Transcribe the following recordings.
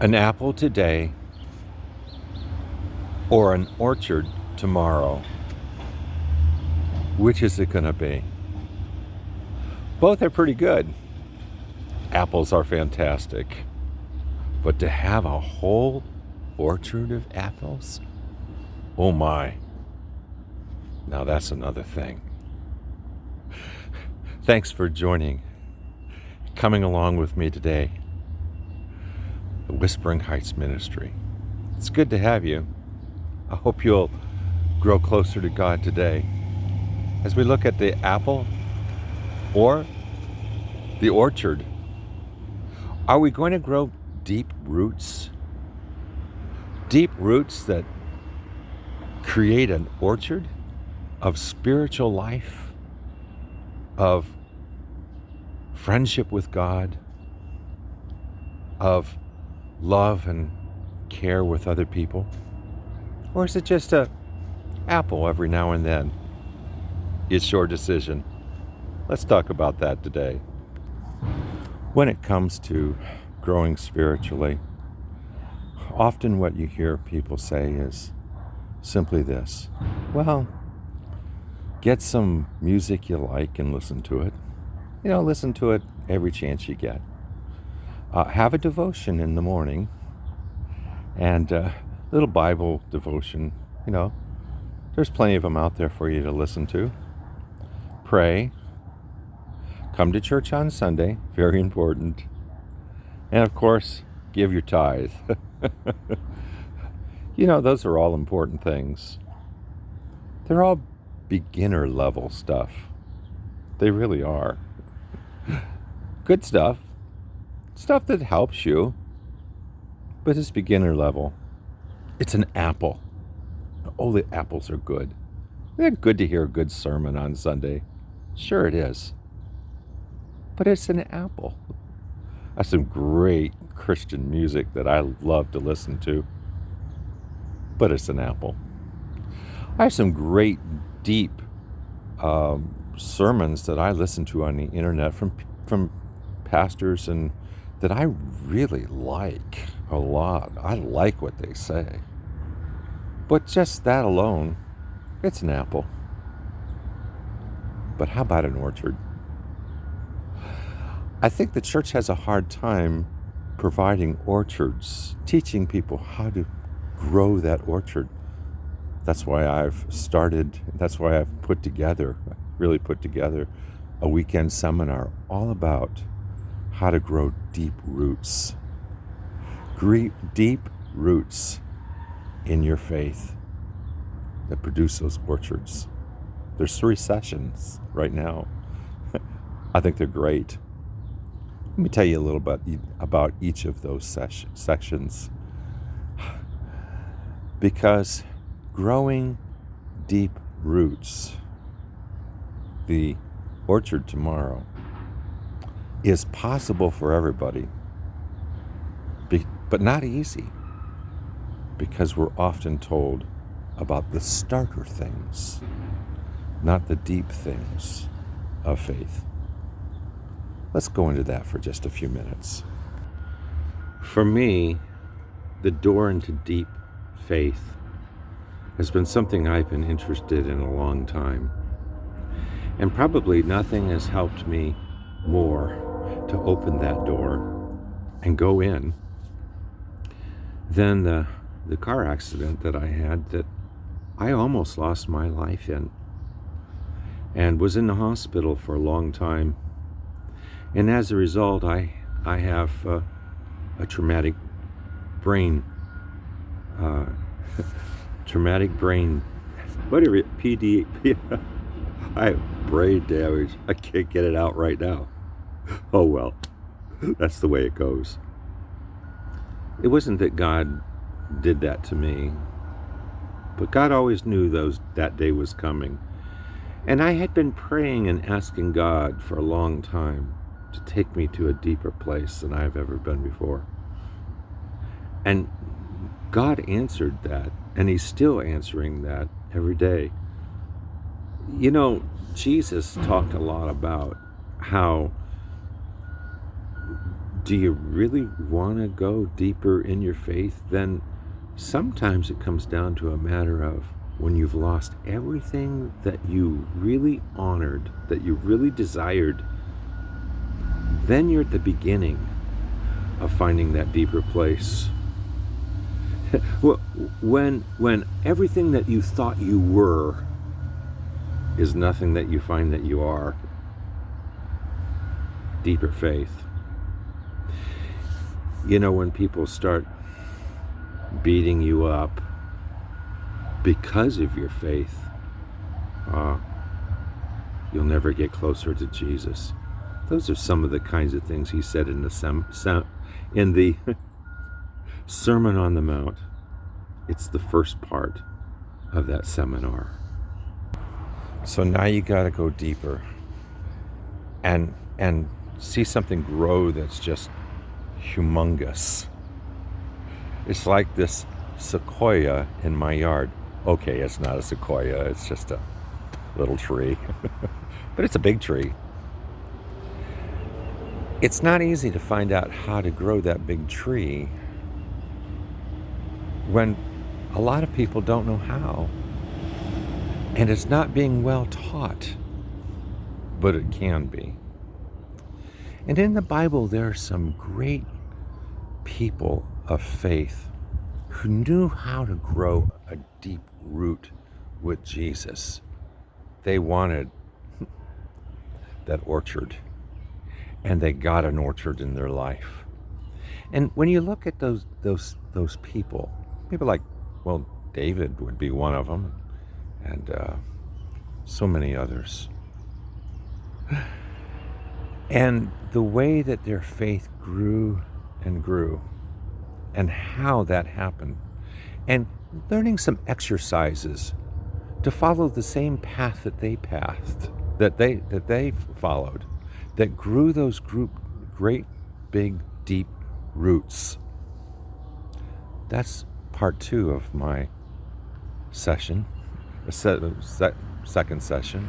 An apple today or an orchard tomorrow? Which is it going to be? Both are pretty good. Apples are fantastic. But to have a whole orchard of apples? Oh my. Now that's another thing. Thanks for coming along with me today. The Whispering Heights Ministry. It's good to have you. I hope you'll grow closer to God today as we look at the apple or the orchard. Are we going to grow deep roots? Deep roots that create an orchard of spiritual life, of friendship with God, of love and care with other people? Or is it just a apple every now and then? It's your decision. Let's talk about that today. When it comes to growing spiritually, often what you hear people say is simply this: well, get some music you like and listen to it. Listen to it every chance you get. Have a devotion in the morning and a little Bible devotion. There's plenty of them out there for you to listen to. Pray. Come to church on Sunday, very important. And of course, give your tithe. Those are all important things. They're all beginner level stuff. They really are. Good stuff. Stuff that helps you. But it's beginner level. It's an apple. Oh, the apples are good. They're good to hear a good sermon on Sunday. Sure it is. But it's an apple. That's some great Christian music that I love to listen to. But it's an apple. I have some great, deep sermons that I listen to on the internet from pastors and that I really like a lot. I like what they say. But just that alone, it's an apple. But how about an orchard? I think the church has a hard time providing orchards, teaching people how to grow that orchard. That's why I've put together a weekend seminar all about how to grow deep roots. Deep roots in your faith that produce those orchards. There's 3 sessions right now. I think they're great. Let me tell you a little bit about each of those sections. Because growing deep roots, the orchard tomorrow, is possible for everybody, but not easy, because we're often told about the starter things, not the deep things of faith. Let's go into that for just a few minutes. For me, the door into deep faith has been something I've been interested in a long time. And probably nothing has helped me more to open that door and go in than the car accident that I had, that I almost lost my life in, and was in the hospital for a long time. And as a result, I have a traumatic brain, whatever, PD, I have brain damage. I can't get it out right now. Oh well, that's the way it goes. It wasn't that God did that to me, but God always knew that day was coming. And I had been praying and asking God for a long time to take me to a deeper place than I've ever been before. And God answered that, and He's still answering that every day. Jesus talked a lot about how do you really want to go deeper in your faith? Then sometimes it comes down to a matter of when you've lost everything that you really honored, that you really desired, then you're at the beginning of finding that deeper place. Well, when everything that you thought you were is nothing that you find that you are, deeper faith. You know, when people start beating you up because of your faith, you'll never get closer to Jesus. Those are some of the kinds of things he said in the Sermon on the Mount. It's the first part of that seminar. So now you got to go deeper and see something grow that's just humongous. It's like this sequoia in my yard. Okay, it's not a sequoia, it's just a little tree. But it's a big tree. It's not easy to find out how to grow that big tree when a lot of people don't know how. And it's not being well taught, but it can be. And in the Bible, there are some great people of faith who knew how to grow a deep root with Jesus. They wanted that orchard, and they got an orchard in their life. And when you look at those people like, well, David would be one of them, and so many others. And the way that their faith grew and grew, and how that happened, and learning some exercises to follow the same path that they followed, that grew those great, big, deep roots. That's part 2 of my session, second session.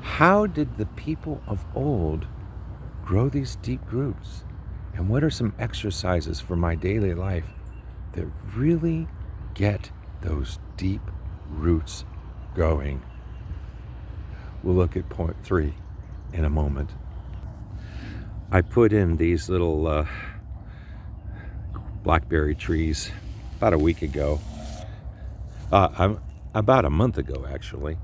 How did the people of old grow these deep roots? And what are some exercises for my daily life that really get those deep roots going? We'll look at point 3 in a moment. I put in these little blackberry trees about a week ago. About a month ago, actually.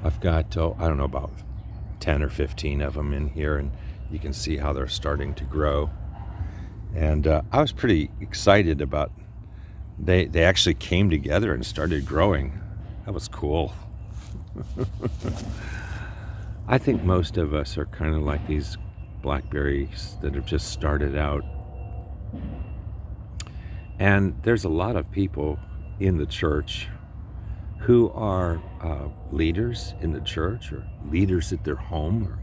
I've got, I don't know, about 10 or 15 of them in here, and you can see how they're starting to grow. And I was pretty excited about, they actually came together and started growing. That was cool. I think most of us are kind of like these blackberries that have just started out. And there's a lot of people in the church who are leaders in the church, or leaders at their home, or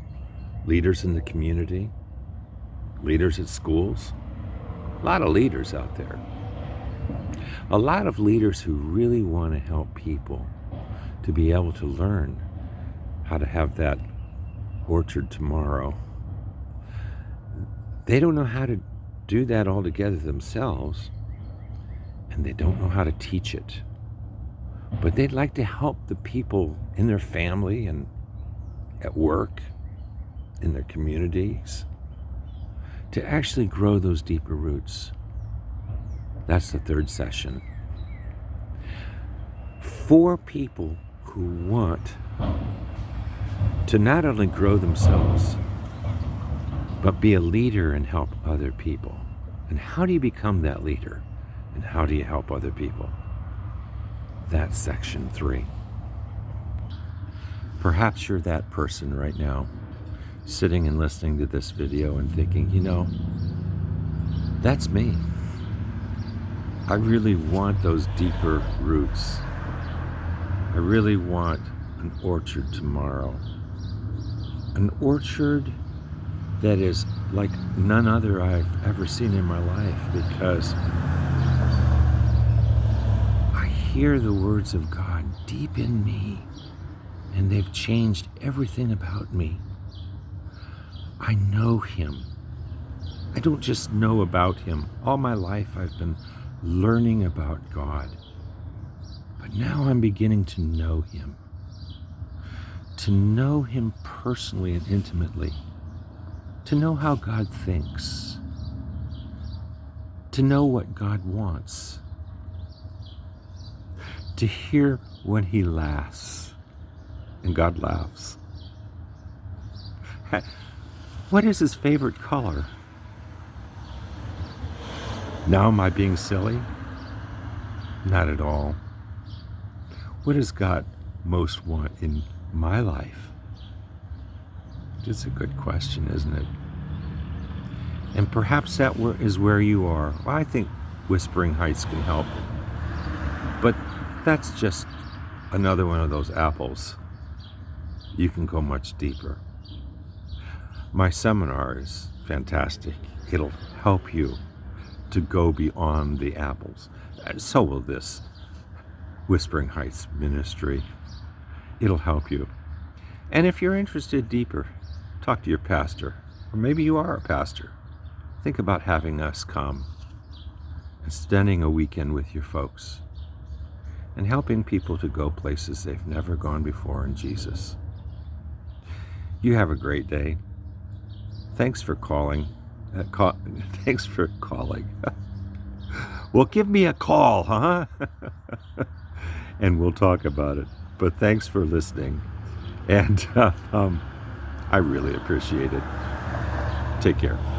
leaders in the community, leaders at schools. A lot of leaders out there. A lot of leaders who really want to help people to be able to learn how to have that orchard tomorrow. They don't know how to do that all together themselves, and they don't know how to teach it. But they'd like to help the people in their family and at work, in their communities, to actually grow those deeper roots. That's the third session. For people who want to not only grow themselves, but be a leader and help other people. And how do you become that leader? And how do you help other people? That's section 3. Perhaps you're that person right now, sitting and listening to this video and thinking, you know, that's me. I really want those deeper roots. I really want an orchard tomorrow. An orchard that is like none other I've ever seen in my life, because I hear the words of God deep in me, and they've changed everything about me. I know Him. I don't just know about him. All my life I've been learning about God. But now I'm beginning to know him. To know him personally and intimately. To know how God thinks. To know what God wants. To hear when he laughs. And God laughs. What is his favorite color? Now am I being silly? Not at all. What does God most want in my life? It's a good question, isn't it? And perhaps that is where you are. Well, I think Whispering Heights can help. But that's just another one of those apples. You can go much deeper. My seminar is fantastic. It'll help you to go beyond the apples. So will this Whispering Heights ministry. It'll help you. And if you're interested deeper, talk to your pastor. Or maybe you are a pastor. Think about having us come and spending a weekend with your folks and helping people to go places they've never gone before in Jesus. You have a great day. Thanks for calling. Thanks for calling. Well, give me a call, huh? And we'll talk about it. But thanks for listening. And I really appreciate it. Take care.